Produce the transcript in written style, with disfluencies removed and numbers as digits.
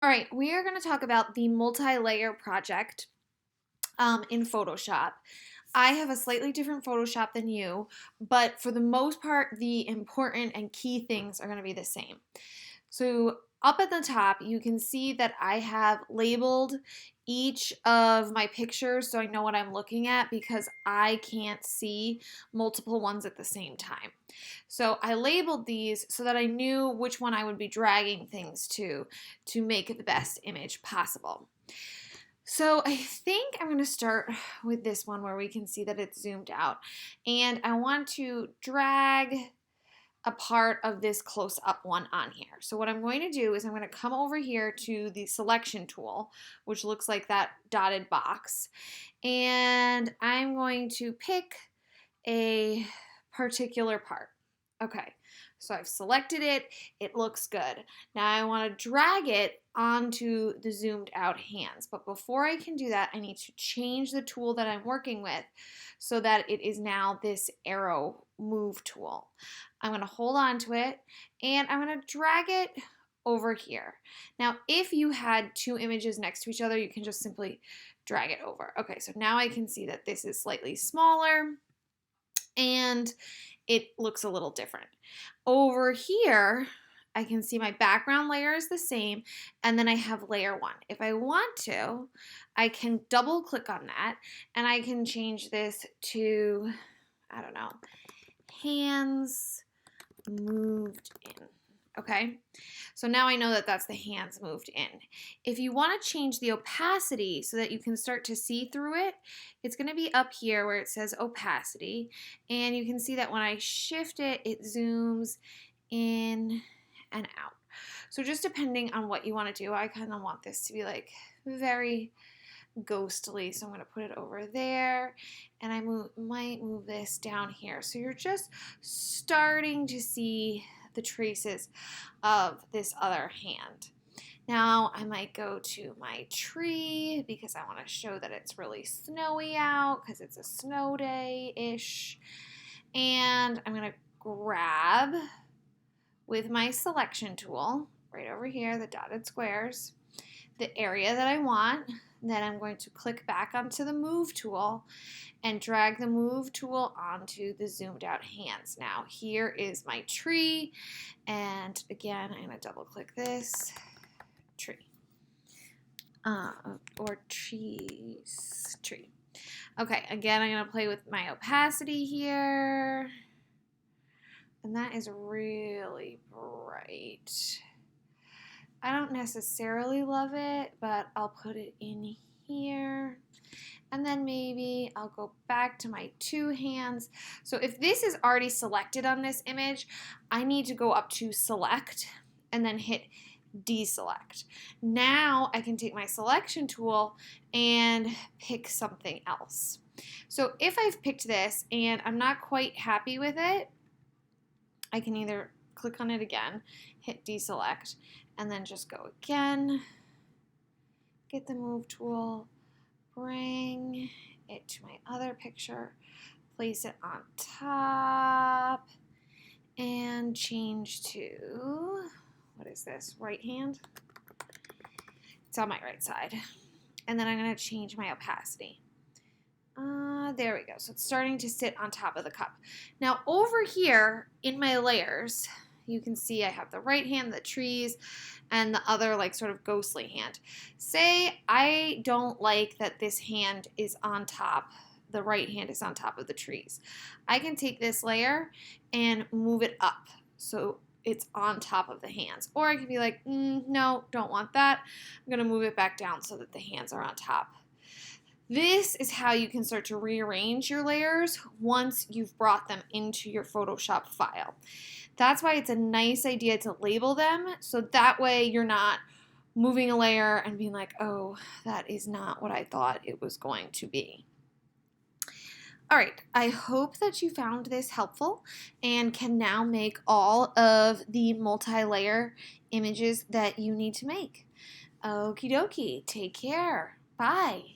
All right, we are going to talk about the multi-layer project in Photoshop. I have a slightly different Photoshop than you, but for the most part, the important and key things are going to be the same. So up at the top, you can see that I have labeled each of my pictures so I know what I'm looking at because I can't see multiple ones at the same time. So I labeled these so that I knew which one I would be dragging things to make the best image possible. So I think I'm going to start with this one where we can see that it's zoomed out. And I want to drag a part of this close-up one on here. So what I'm going to do is I'm going to come over here to the selection tool, which looks like that dotted box. And I'm going to pick a particular part. Okay, so I've selected it. It looks good. Now I want to drag it onto the zoomed out hands. But before I can do that, I need to change the tool that I'm working with so that it is now this arrow move tool. I'm going to hold on to it and I'm going to drag it over here. Now, if you had two images next to each other, you can just simply drag it over. Okay, so now I can see that this is slightly smaller and it looks a little different. Over here, I can see my background layer is the same, and then I have layer one. If I want to, I can double click on that, and I can change this to, I don't know, hands moved in. Okay, so now I know that that's the hands moved in. If you want to change the opacity so that you can start to see through it, it's going to be up here where it says opacity, and you can see that when I shift it, it zooms in and out. So just depending on what you want to do, I kind of want this to be like very ghostly, so I'm going to put it over there, and I might move this down here. So you're just starting to see the traces of this other hand. Now I might go to my tree because I want to show that it's really snowy out because it's a snow day-ish. And I'm going to grab with my selection tool right over here, the dotted squares, the area that I want. Then I'm going to click back onto the move tool and drag the move tool onto the zoomed out hands. Now here is my tree, and again I'm going to double click this tree or trees tree. Okay, again I'm going to play with my opacity here, and that is really bright. I don't necessarily love it, but I'll put it in here. And then maybe I'll go back to my two hands. So if this is already selected on this image, I need to go up to select and then hit deselect. Now I can take my selection tool and pick something else. So if I've picked this and I'm not quite happy with it, I can either click on it again, hit deselect, and then just go again, get the move tool, bring it to my other picture, place it on top, and change to, what is this, right hand? It's on my right side. And then I'm going to change my opacity. There we go. So it's starting to sit on top of the cup. Now over here in my layers, you can see I have the right hand, the trees, and the other like sort of ghostly hand. Say I don't like that this hand is on top, the right hand is on top of the trees. I can take this layer and move it up so it's on top of the hands. Or I can be like, no, don't want that. I'm going to move it back down so that the hands are on top. This is how you can start to rearrange your layers once you've brought them into your Photoshop file. That's why it's a nice idea to label them, so that way you're not moving a layer and being like, oh, that is not what I thought it was going to be. All right, I hope that you found this helpful and can now make all of the multi-layer images that you need to make. Okie dokie, take care. Bye.